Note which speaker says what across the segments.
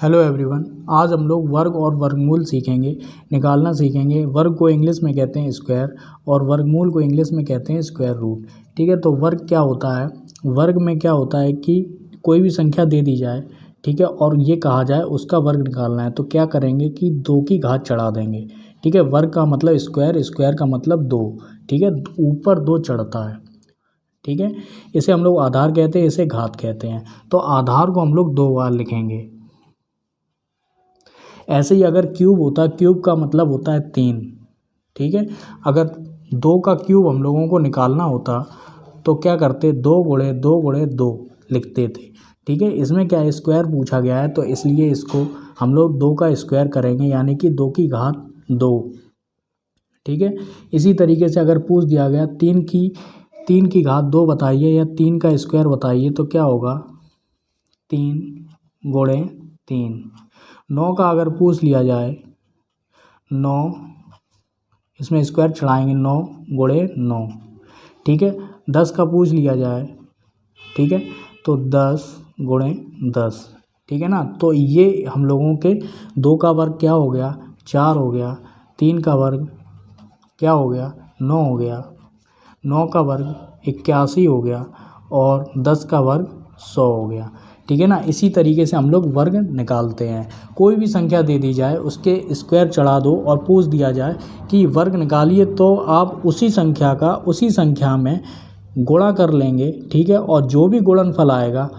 Speaker 1: Hello everyone, आज हम लोग वर्ग और वर्गमूल सीखेंगे, निकालना सीखेंगे। वर्ग को इंग्लिश में कहते हैं स्क्वायर और वर्गमूल को इंग्लिश में कहते हैं स्क्वायर रूट। ठीक है, तो वर्ग क्या होता है? वर्ग में क्या होता है कि कोई भी संख्या दे दी जाए, ठीक है, और ये कहा जाए उसका वर्ग निकालना है, तो क्या करेंगे कि 2 की घात चढ़ा देंगे। ठीक है, वर्ग का मतलब स्क्वायर, स्क्वायर का मतलब 2। ठीक है, ऊपर 2 चढ़ता है। ठीक है, इसे हम लोग आधार कहते हैं, इसे घात कहते हैं। तो आधार को हम लोग 2 बार लिखेंगे। ऐसे ही अगर क्यूब होता, क्यूब का मतलब होता है 3। ठीक है, अगर 2 का क्यूब हम लोगों को निकालना होता तो क्या करते, 2 गुणे 2 गुणे 2 लिखते थे। ठीक है, इसमें क्या है, स्क्वायर पूछा गया है तो इसलिए इसको हम लोग 2 का स्क्वायर करेंगे, यानी कि 2 की घात 2। ठीक है, इसी तरीके से अगर पूछ दिया गया 3 की घात 2 बताइए या 3 का स्क्वायर बताइए, तो क्या होगा, 3 गुणे 3। 9 का अगर पूछ लिया जाए, 9, इसमें स्क्वायर चढ़ाएंगे, 9 गुणे 9। ठीक है, 10 का पूछ लिया जाए, ठीक है, तो 10 गुणे 10। ठीक है ना, तो ये हम लोगों के 2 का वर्ग क्या हो गया, 4 हो गया। 3 का वर्ग क्या हो गया, 9 हो गया। 9 का वर्ग 81 हो गया और 10 का वर्ग 100 हो गया। ठीक है ना, इसी तरीके से हम लोग वर्ग निकालते हैं। कोई भी संख्या दे दी जाए, उसके स्क्वायर चढ़ा दो और पूछ दिया जाए कि वर्ग निकालिए, तो आप उसी संख्या का उसी संख्या में गुणा कर लेंगे। ठीक है, और जो भी गुणनफल आएगा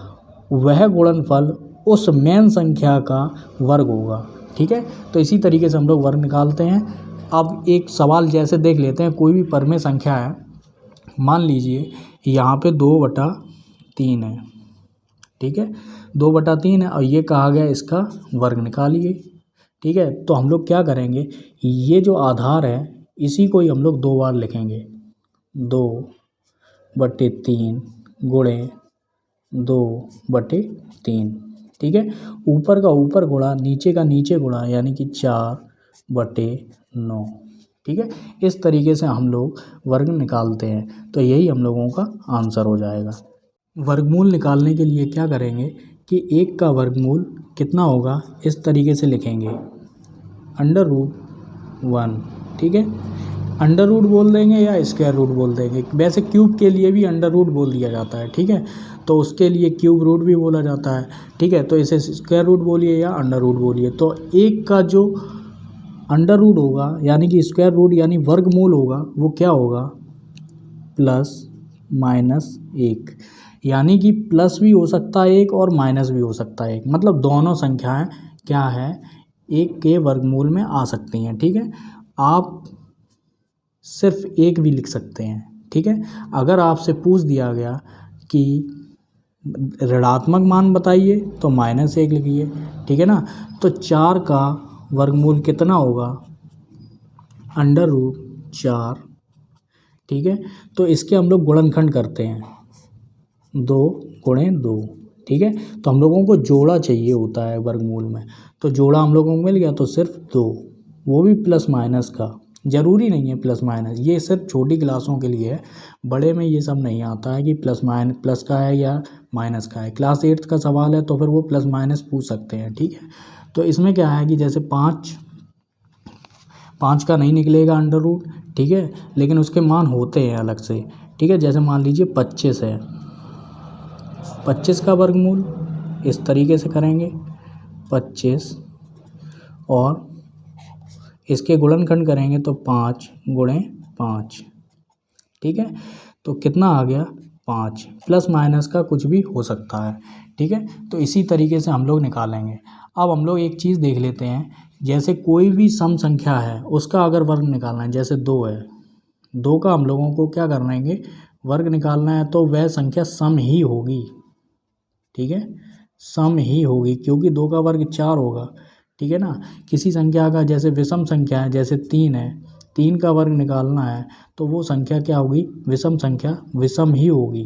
Speaker 1: वह गुणनफल उस मेन संख्या का वर्ग होगा। ठीक है, तो इसी तरीके से हम लोग वर्ग निकालते हैं। अब एक सवाल जैसे देख लेते हैं, कोई भी परमेय संख्या है, मान लीजिए यहाँ पे 2/3 है। ठीक है, 2/3 है और ये कहा गया इसका वर्ग निकालिए। ठीक है, तो हम लोग क्या करेंगे, ये जो आधार है इसी को ही हम लोग 2 बार लिखेंगे। 2/3 गुणे 2/3। ठीक है, ऊपर का ऊपर गुणा, नीचे का नीचे गुणा, यानी कि 4/9। ठीक है, इस तरीके से हम लोग वर्ग निकालते हैं, तो यही हम लोगों का आंसर हो जाएगा। वर्गमूल निकालने के लिए क्या करेंगे कि 1 का वर्गमूल कितना होगा, इस तरीके से लिखेंगे, √1। ठीक है, अंडर रूट बोल देंगे या स्क्वायर रूट बोल देंगे। वैसे क्यूब के लिए भी अंडर रूट बोल दिया जाता है। ठीक है, तो उसके लिए क्यूब रूट भी बोला जाता है। ठीक है, तो इसे स्क्वायर रूट बोलिए या अंडर रूट बोलिए। तो 1 का जो अंडर रूट होगा, यानी कि स्क्वायर रूट यानी वर्गमूल होगा, वो क्या होगा, +-1। यानी कि प्लस भी हो सकता है 1 और माइनस भी हो सकता है 1, मतलब दोनों संख्याएं क्या है, 1 के वर्गमूल में आ सकती हैं। ठीक है, आप सिर्फ 1 भी लिख सकते हैं। ठीक है, अगर आपसे पूछ दिया गया कि ऋणात्मक मान बताइए तो -1 लिखिए। ठीक है ना, तो 4 का वर्गमूल कितना होगा, √4। ठीक है, तो इसके हम लोग गुणनखंड करते हैं, 2 गुणे 2। ठीक है, तो हम लोगों को जोड़ा चाहिए होता है वर्गमूल में, तो जोड़ा हम लोगों को मिल गया, तो सिर्फ 2, वो भी प्लस माइनस का। ज़रूरी नहीं है प्लस माइनस, ये सिर्फ छोटी क्लासों के लिए है, बड़े में ये सब नहीं आता है कि प्लस का है या माइनस का है। क्लास 8 का सवाल है तो फिर वो प्लस माइनस पूछ सकते हैं। ठीक है, तो इसमें क्या है कि जैसे 5 का नहीं निकलेगा अंडर रूट। ठीक है, लेकिन उसके मान होते हैं अलग से। ठीक है, जैसे मान लीजिए 25 है, 25 का वर्गमूल इस तरीके से करेंगे, 25 और इसके गुणनखंड करेंगे तो 5 गुणे 5। ठीक है, तो कितना आ गया, 5। प्लस माइनस का कुछ भी हो सकता है। ठीक है, तो इसी तरीके से हम लोग निकालेंगे। अब हम लोग एक चीज़ देख लेते हैं, जैसे कोई भी सम संख्या है उसका अगर वर्ग निकालना है, जैसे 2 है, 2 का हम लोगों को क्या करना है, वर्ग निकालना है, तो वह संख्या सम ही होगी। ठीक है, सम ही होगी, क्योंकि 2 का वर्ग 4 होगा। ठीक है ना, किसी संख्या का जैसे विषम संख्या है, जैसे 3 है, 3 का वर्ग निकालना है तो वो संख्या क्या होगी, विषम संख्या, विषम ही होगी।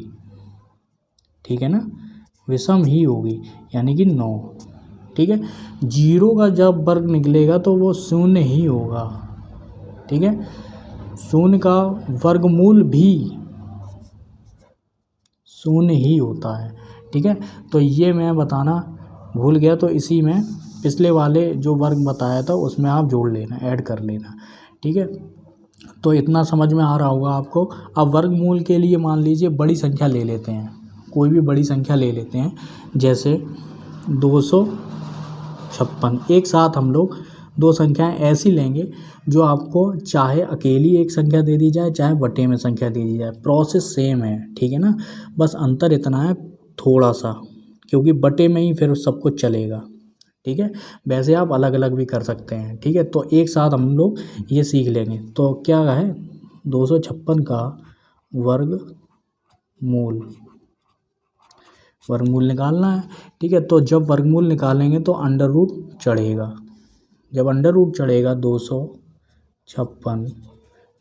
Speaker 1: ठीक है ना, विषम ही होगी, यानी कि 9। ठीक है, 0 का जब वर्ग निकलेगा तो वो 0 ही होगा। ठीक है, 0 का वर्गमूल भी 0 ही होता है। ठीक है, तो ये मैं बताना भूल गया तो इसी में पिछले वाले जो वर्ग बताया था उसमें आप जोड़ लेना, ऐड कर लेना, ठीक है। तो इतना समझ में आ रहा होगा आपको। अब वर्गमूल के लिए मान लीजिए बड़ी संख्या ले लेते हैं, कोई भी बड़ी संख्या ले लेते हैं, जैसे 256। एक साथ हम लोग दो संख्याएं ऐसी लेंगे जो आपको चाहे अकेली एक संख्या दे दी जाए, चाहे बटे में संख्या दे दी जाए, प्रोसेस सेम है, ठीक है ना। बस अंतर इतना है थोड़ा सा, क्योंकि बटे में ही फिर सब कुछ चलेगा, ठीक है। वैसे आप अलग अलग भी कर सकते हैं, ठीक है। तो एक साथ हम लोग ये सीख लेंगे। तो क्या है, 256 का वर्गमूल, वर्गमूल निकालना है, ठीक है। तो जब वर्गमूल निकालेंगे तो अंडर रूट चढ़ेगा। जब अंडर रूट चढ़ेगा 256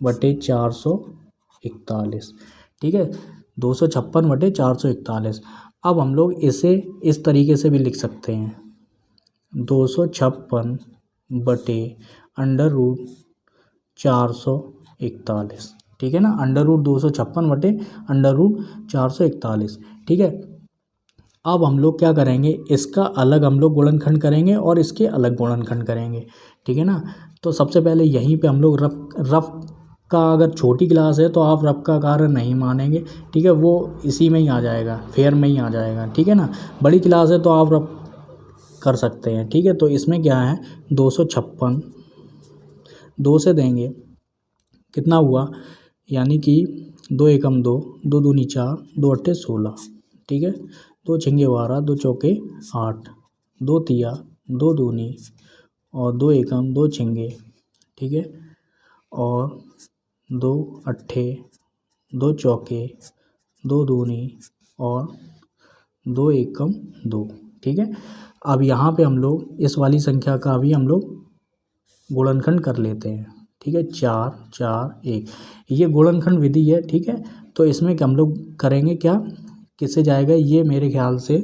Speaker 1: बटे 441, ठीक है, 256 बटे 441। अब हम लोग इसे इस तरीके से भी लिख सकते हैं, 256 बटे अंडर रूट 441, ठीक है ना। अंडर रूट 256 बटे अंडर रूट 441, ठीक है। अब हम लोग क्या करेंगे, इसका अलग हम लोग गुणनखंड करेंगे और इसके अलग गुणनखंड करेंगे, ठीक है ना। तो सबसे पहले यहीं पे हम लोग रफ का, अगर छोटी क्लास है तो आप रफ का कार्य नहीं मानेंगे, ठीक है, वो इसी में ही आ जाएगा, फेयर में ही आ जाएगा, ठीक है ना। बड़ी क्लास है तो आप रफ कर सकते हैं, ठीक है। तो इसमें क्या है, 256 2 से देंगे कितना हुआ, यानी कि 2 एकम 2, 2 दूनी 4, 2 अट्ठे 16, ठीक है। 2 छिंगे 12, 2 चौके 8, 2 तिया 2 दूनी और 2 एकम 2 छिंगे, ठीक है, और 2 अट्ठे 2 चौके 2 दूनी और 2 एकम 2, ठीक है। अब यहाँ पे हम लोग इस वाली संख्या का भी हम लोग गुणनखंड कर लेते हैं, ठीक है। 4 4 1, ये गुणनखंड विधि है, ठीक है। तो इसमें हम लोग करेंगे क्या, किससे जाएगा ये, मेरे ख्याल से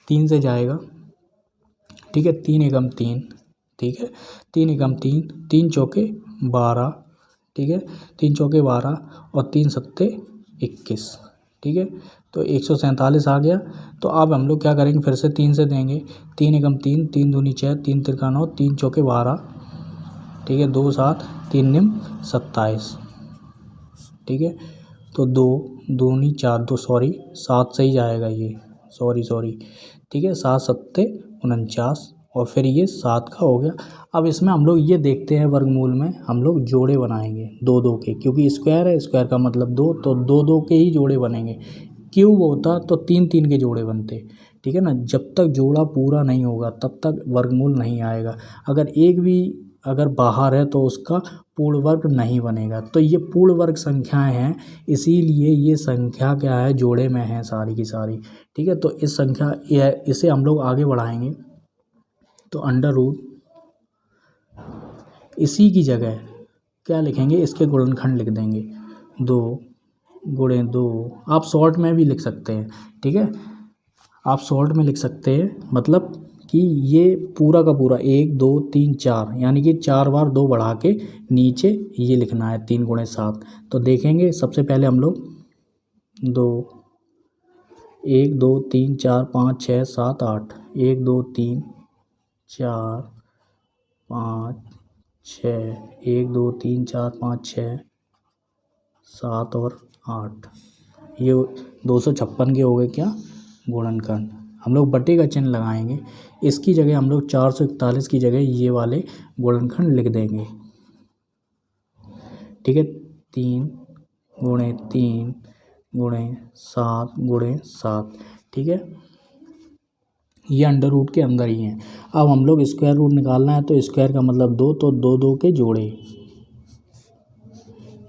Speaker 1: 3 से जाएगा, ठीक है। 3 एकम 3, ठीक है, 3 एकम 3, 3 चौके 12, ठीक है, 3 चौके 12 और 3 सत्ते 21, ठीक है। तो 147 आ गया। तो अब हम लोग क्या करेंगे, फिर से 3 से देंगे, 3 एकम 3, 3 दूनी 6, 3 तिरका 9, 3 चौके 12, ठीक है, 2 7 3 निम 27, ठीक है। तो 2 दूनी 4, 2 सॉरी 7 से ही जाएगा ये, सॉरी, ठीक है, 7 सत्ते 49 और फिर ये 7 का हो गया। अब इसमें हम लोग ये देखते हैं, वर्गमूल में हम लोग जोड़े बनाएंगे 2 2 के, क्योंकि स्क्वायर है, स्क्वायर का मतलब 2, तो 2 2 के ही जोड़े बनेंगे। क्यूब होता तो 3 3 के जोड़े बनते, ठीक है ना। जब तक जोड़ा पूरा नहीं होगा तब तक वर्गमूल नहीं आएगा। अगर एक भी अगर बाहर है तो उसका पूर्ण वर्ग नहीं बनेगा। तो ये पूर्ण वर्ग संख्याएं हैं, इसीलिए ये संख्या क्या है, जोड़े में है सारी की सारी, ठीक है। तो इस संख्या इसे हम लोग आगे बढ़ाएंगे तो अंडर रूट, इसी की जगह क्या लिखेंगे, इसके गुणनखंड लिख देंगे, 2 गुणे 2। आप शॉर्ट में भी लिख सकते हैं, ठीक है, आप शॉर्ट में लिख सकते हैं, मतलब कि ये पूरा का पूरा 1 2 3 4, यानी कि 4 बार 2 बढ़ा के नीचे ये लिखना है 3 गुणे 7। तो देखेंगे सबसे पहले हम लोग 2 1 2 3 4 5 6 7 8, 1 2 3 4 5 6, 1 2 3 4 5 6 7 और 8, ये 256 के हो गए क्या, गुणनखंड। हम लोग बटे का चिन्ह लगाएंगे, इसकी जगह हम लोग 441 की जगह ये वाले गुणनखंड लिख देंगे, ठीक है। 3 गुणे 3 गुणे 7 गुणे 7, ठीक है, ये अंडर रूट के अंदर ही है। अब हम लोग स्क्वायर रूट निकालना है, तो स्क्वायर का मतलब 2, तो 2 2 के जोड़े,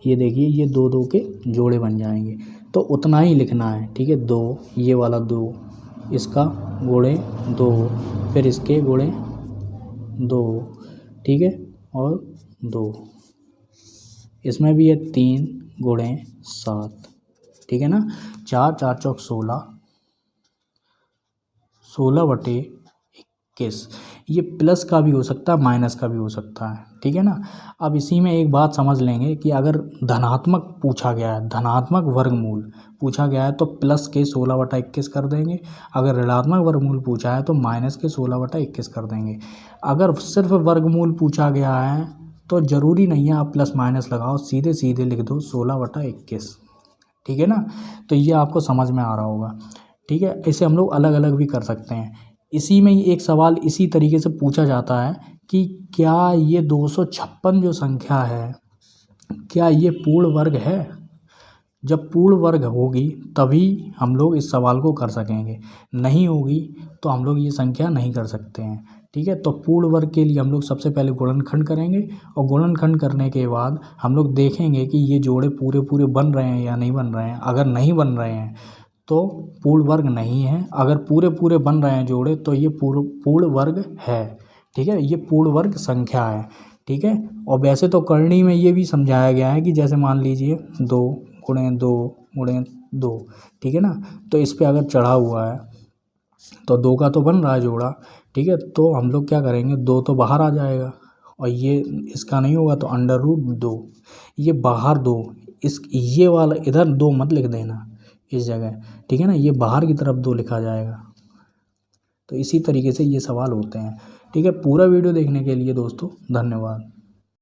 Speaker 1: ये देखिए ये 2 2 के जोड़े बन जाएंगे। तो उतना ही लिखना है, ठीक है। 2 ये वाला 2, इसका गुणे 2, फिर इसके गुणे 2, ठीक है, और 2, इसमें भी है 3 गुणे 7, ठीक है ना। 4 4 चौक 16, 16 बटे 21, ये प्लस का भी हो सकता है, माइनस का भी हो सकता है, ठीक है ना। अब इसी में एक बात समझ लेंगे कि अगर धनात्मक पूछा गया है, धनात्मक वर्गमूल पूछा गया है तो प्लस के 16/21 कर देंगे। अगर ऋणात्मक वर्गमूल पूछा है तो माइनस के 16/21 कर देंगे। अगर सिर्फ वर्गमूल पूछा गया है तो ज़रूरी नहीं है आप प्लस माइनस लगाओ, सीधे सीधे लिख दो 16/21, ठीक है ना। तो ये आपको समझ में आ रहा होगा, ठीक है। इसे हम लोग अलग अलग भी कर सकते हैं। इसी में ही एक सवाल इसी तरीके से पूछा जाता है कि क्या ये 256 जो संख्या है, क्या ये पूर्ण वर्ग है। जब पूर्ण वर्ग होगी तभी हम लोग इस सवाल को कर सकेंगे, नहीं होगी तो हम लोग ये संख्या नहीं कर सकते हैं, ठीक है। तो पूर्ण वर्ग के लिए हम लोग सबसे पहले गुणनखंड करेंगे और गुणनखंड करने के बाद हम लोग देखेंगे कि ये जोड़े पूरे पूरे बन रहे हैं या नहीं बन रहे हैं। अगर नहीं बन रहे हैं तो पूर्ण वर्ग नहीं है, अगर पूरे पूरे बन रहे हैं जोड़े तो ये पूर्ण वर्ग है, ठीक है। ये पूर्ण वर्ग संख्या है, ठीक है। और वैसे तो करणी में ये भी समझाया गया है कि जैसे मान लीजिए 2 गुणे 2 गुणे 2, ठीक है ना। तो इस पे अगर चढ़ा हुआ है तो 2 का तो बन रहा है जोड़ा, ठीक है। तो हम लोग क्या करेंगे, 2 तो बाहर आ जाएगा और ये इसका नहीं होगा तो √2, ये बाहर 2, इस ये वाला इधर 2 मत लिख देना इस जगह, ठीक है ना। ये बाहर की तरफ 2 लिखा जाएगा। तो इसी तरीके से ये सवाल होते हैं, ठीक है। पूरा वीडियो देखने के लिए दोस्तों धन्यवाद।